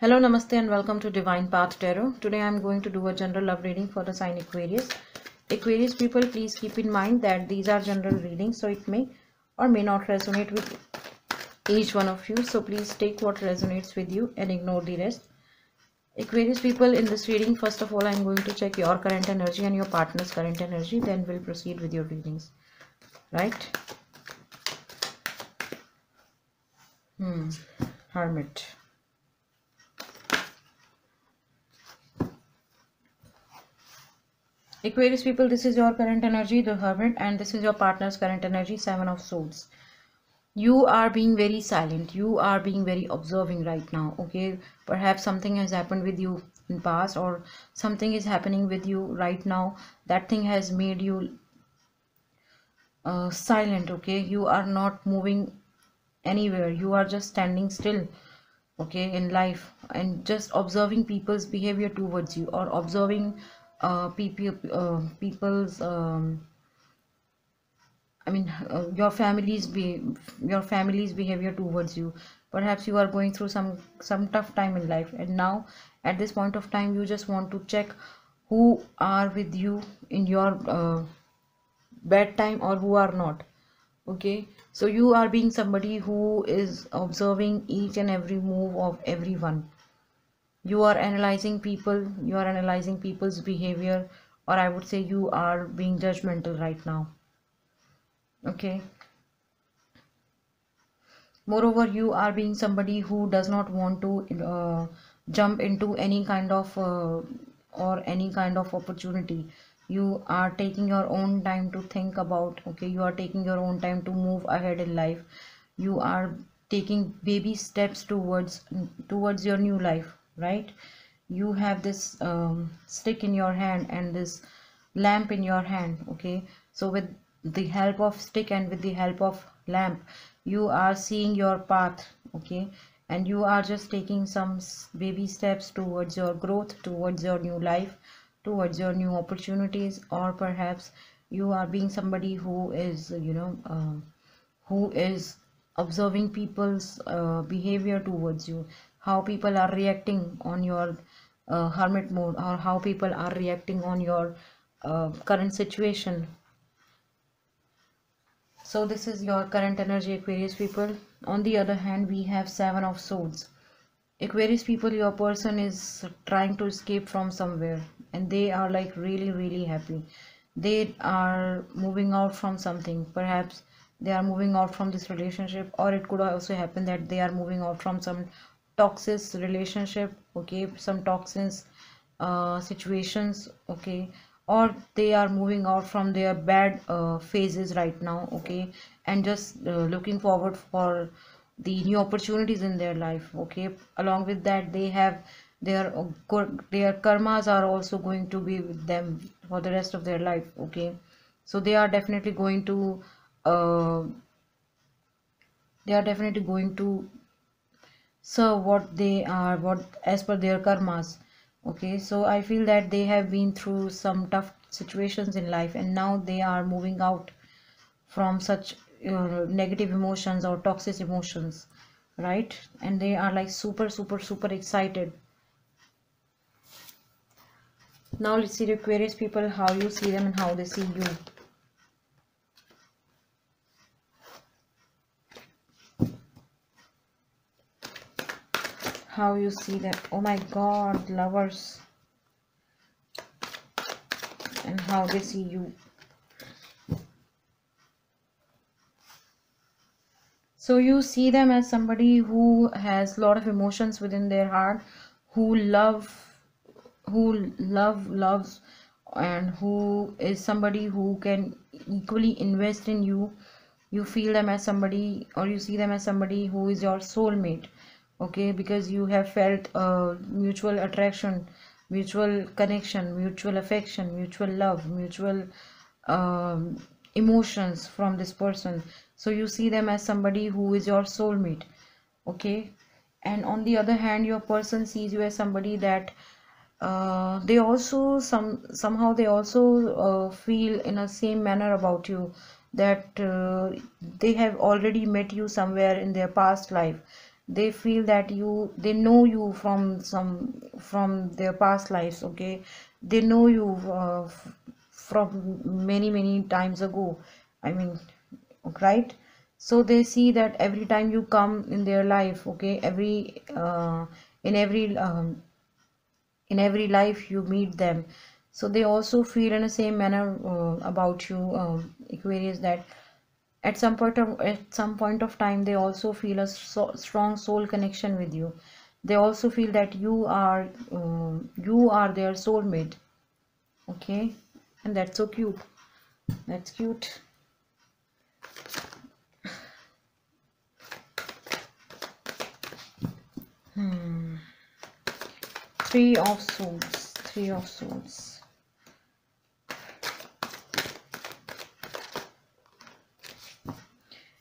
Hello, Namaste, and welcome to Divine Path Tarot. Today I am going to do a general love reading for the sign Aquarius. Aquarius people, please keep in mind that these are general readings, so it may or may not resonate with each one of you. So please take what resonates with you and ignore the rest. Aquarius people, in this reading, first of all, I am going to check your current energy and your partner's current energy. Then we'll proceed with your readings. Right? Hermit. Aquarius people, this is your current energy, the Hermit, and this is your partner's current energy, Seven of Swords. You are being very silent. You are being very observing right now. Okay, perhaps something has happened with you in past, or something is happening with you right now. That thing has made you silent. Okay, you are not moving anywhere. You are just standing still, okay, in life, and just observing people's behavior towards you, or observing people's your family's behavior towards you. Perhaps you are going through some tough time in life, and now at this point of time you just want to check who are with you in your bad time, or who are not. Okay, so you are being somebody who is observing each and every move of everyone. You are analyzing people, you are analyzing people's behavior, or I would say you are being judgmental right now. Okay, moreover, you are being somebody who does not want to jump into any kind of or any kind of opportunity. You are taking your own time to think about, okay, you are taking your own time to move ahead in life. You are taking baby steps towards your new life, right? You have this stick in your hand and this lamp in your hand. Okay, so with the help of stick and with the help of lamp, you are seeing your path. Okay, and you are just taking some baby steps towards your growth, towards your new life, towards your new opportunities. Or perhaps you are being somebody who is who is observing people's behavior towards you, how people are reacting on your hermit mode, or how people are reacting on your current situation. So this is your current energy, Aquarius people. On the other hand, we have Seven of Swords. Aquarius people, your person is trying to escape from somewhere, and they are like really happy. They are moving out from something. Perhaps they are moving out from this relationship, or it could also happen that they are moving out from some toxic relationship. Okay, some toxic situations. Okay, or they are moving out from their bad phases right now. Okay, and just looking forward for the new opportunities in their life. Okay, along with that, they have their karmas are also going to be with them for the rest of their life. Okay, so uh, they are definitely going to serve what as per their karmas. Okay, so I feel that they have been through some tough situations in life, and now they are moving out from such negative emotions or toxic emotions, right? And they are like super excited. Now let's see the Aquarius people, how you see them and how they see you. How you see them. Oh my god, Lovers. And how they see you. So you see them as somebody who has a lot of emotions within their heart, who loves, and who is somebody who can equally invest in you. You feel them as somebody, or you see them as somebody who is your soulmate. Okay, because you have felt mutual attraction, mutual connection, mutual affection, mutual love, mutual um, emotions from this person. So you see them as somebody who is your soulmate. Okay, and on the other hand, your person sees you as somebody that they also somehow they also feel in a same manner about you, that they have already met you somewhere in their past life. They feel that they know you from their past lives, okay? They know you from many times ago, I mean, right? So they see that every time you come in their life, okay, in every life you meet them. So they also feel in the same manner about you, Aquarius, that at some point of time they also feel a strong soul connection with you. They also feel that you are their soulmate, okay? And that's so cute. That's cute. Hmm. Three of Swords. Three of Swords.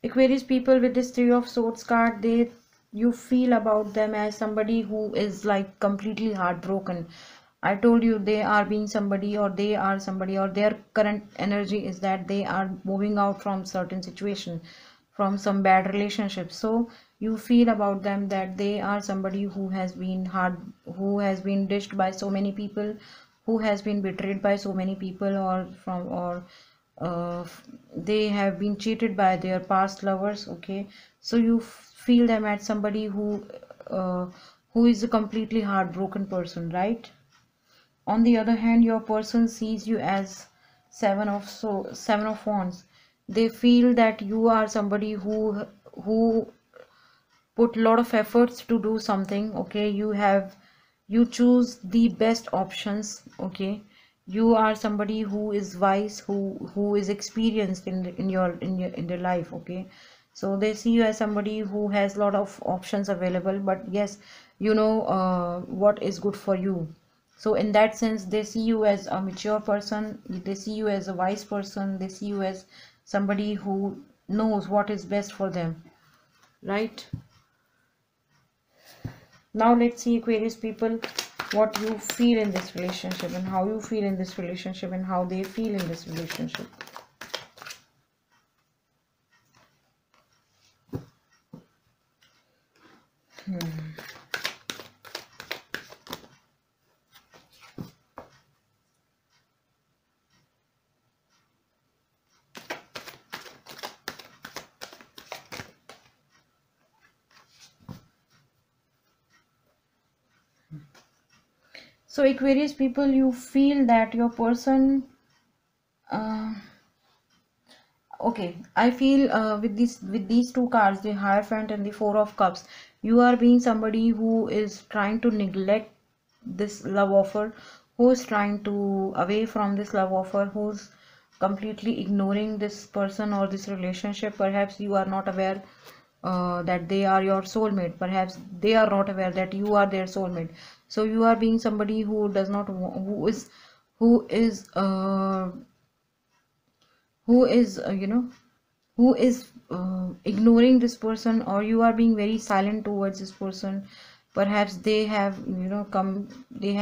Aquarius people with this Three of Swords card, you feel about them as somebody who is like completely heartbroken. I told you they are being somebody, or they are somebody, or their current energy is that they are moving out from certain situation, from some bad relationship. So you feel about them that they are somebody who has been who has been dished by so many people, who has been betrayed by so many people, or uh, they have been cheated by their past lovers, okay? So you feel them as somebody uh, who is a completely heartbroken person, right? On the other hand, your person sees you as Seven of Wands. They feel that you are somebody who put a lot of efforts to do something, okay? You choose the best options, okay? You are somebody who is wise, who is experienced in their life, okay? So they see you as somebody who has a lot of options available, but yes, you know what is good for you. So in that sense, they see you as a mature person, they see you as a wise person, they see you as somebody who knows what is best for them, right? Now let's see, Aquarius people, what you feel in this relationship, and how you feel in this relationship, and how they feel in this relationship. So Aquarius people, you feel that your person, uh, okay, I feel with these two cards, the Hierophant and the Four of Cups, you are being somebody who is trying to neglect this love offer, who is trying to away from this love offer, who's completely ignoring this person or this relationship. Perhaps you are not aware that they are your soulmate. Perhaps they are not aware that you are their soulmate. So you are being somebody who does not who is who is who is ignoring this person, or you are being very silent towards this person. Perhaps they have come, they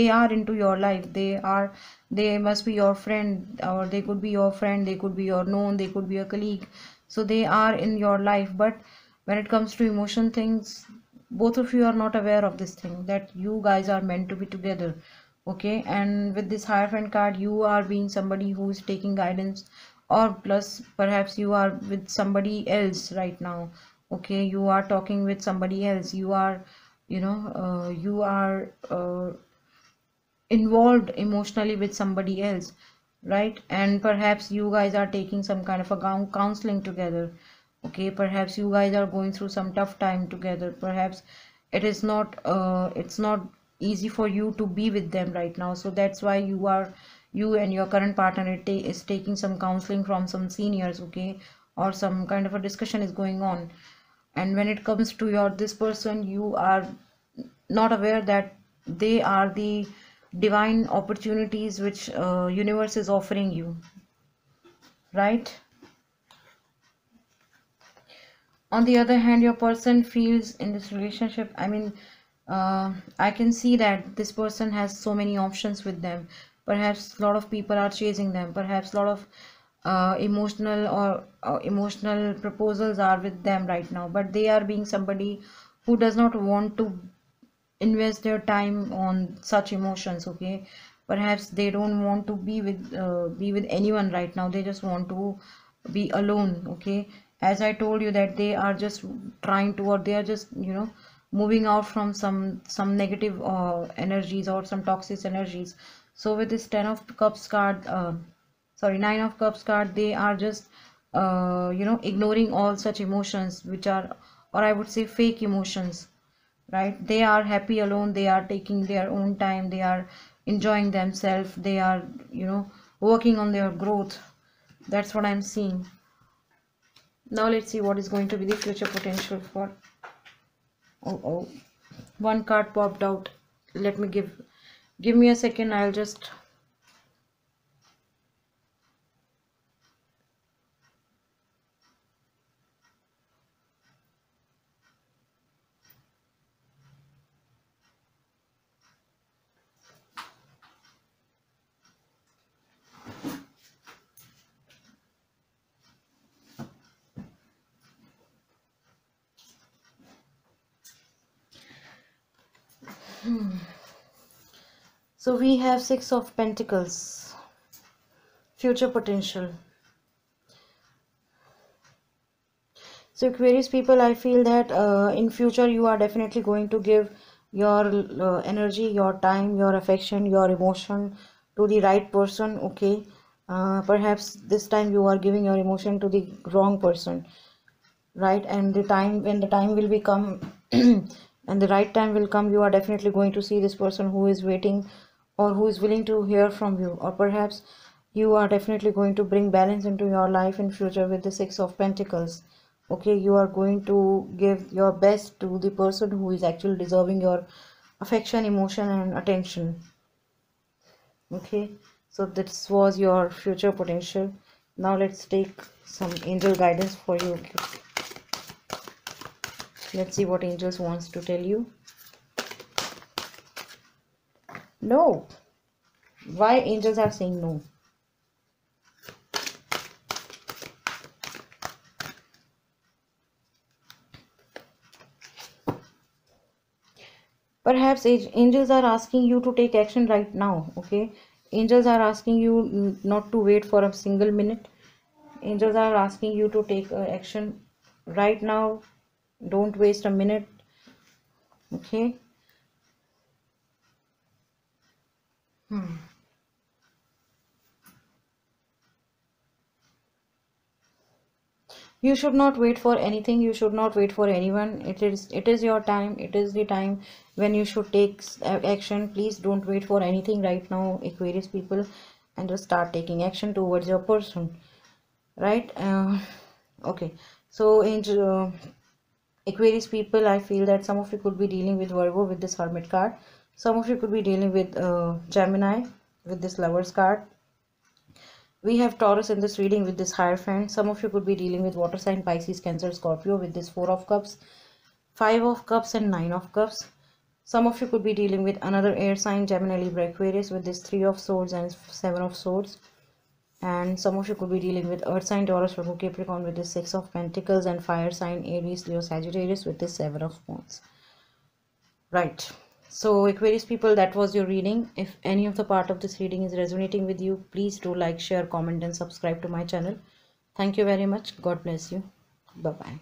are into your life, they must be your friend, or they could be your friend, they could be your known, they could be a colleague. So they are in your life, but when it comes to emotion things, both of you are not aware of this thing, that you guys are meant to be together, okay? And with this Hierophant card, you are being somebody who is taking guidance, or plus perhaps you are with somebody else right now, okay? You are talking with somebody else, you are you are involved emotionally with somebody else, right? And perhaps you guys are taking some kind of a counseling together, okay? Perhaps you guys are going through some tough time together. Perhaps it's not easy for you to be with them right now, so that's why you and your current partner is taking some counseling from some seniors, okay? Or some kind of a discussion is going on. And when it comes to your this person, you are not aware that they are the divine opportunities which universe is offering you, right? On the other hand, your person feels in this relationship, I mean, I can see that this person has so many options with them. Perhaps a lot of people are chasing them. Perhaps a lot of emotional or emotional proposals are with them right now, but they are being somebody who does not want to invest their time on such emotions. Okay, perhaps they don't want to be with anyone right now. They just want to be alone. Okay, as I told you that they are just trying to, or they are just, moving out from some negative energies or some toxic energies. So with this 10 of cups card, sorry, 9 of cups card, they are just ignoring all such emotions which are, or I would say, fake emotions, right? They are happy alone, they are taking their own time, they are enjoying themselves, they are, working on their growth. That's what I'm seeing. Now let's see what is going to be the future potential for, oh, one card popped out. Let me give me a second, I'll just. So we have 6 of Pentacles, future potential. So Aquarius people, I feel that in future you are definitely going to give your energy, your time, your affection, your emotion to the right person. Okay, perhaps this time you are giving your emotion to the wrong person, right? And the time, when the time will become and the right time will come, you are definitely going to see this person who is waiting, or who is willing to hear from you. Or perhaps you are definitely going to bring balance into your life in future with the 6 of Pentacles. Okay, you are going to give your best to the person who is actually deserving your affection, emotion, and attention. Okay, so this was your future potential. Now let's take some angel guidance for you. Let's see what angels wants to tell you. No. Why angels are saying no? Perhaps angels are asking you to take action right now. Okay, angels are asking you not to wait for a single minute. Angels are asking you to take action right now. Don't waste a minute. Okay. Hmm. You should not wait for anything, you should not wait for anyone. It is your time, it is the time when you should take action. Please don't wait for anything right now, Aquarius people, and just start taking action towards your person, right? Okay, so angel Aquarius people, I feel that some of you could be dealing with Virgo with this Hermit card. Some of you could be dealing with Gemini with this Lovers card. We have Taurus in this reading with this Hierophant. Some of you could be dealing with water sign, Pisces, Cancer, Scorpio with this 4 of Cups, 5 of Cups, and 9 of Cups. Some of you could be dealing with another air sign, Gemini, Libra, Aquarius with this 3 of Swords and 7 of Swords. And some of you could be dealing with earth sign, Taurus, Virgo, Capricorn with this 6 of Pentacles, and fire sign, Aries, Leo, Sagittarius with this 7 of Wands. Right. So Aquarius people, that was your reading. If any of the part of this reading is resonating with you, please do like, share, comment, and subscribe to my channel. Thank you very much. God bless you. Bye bye.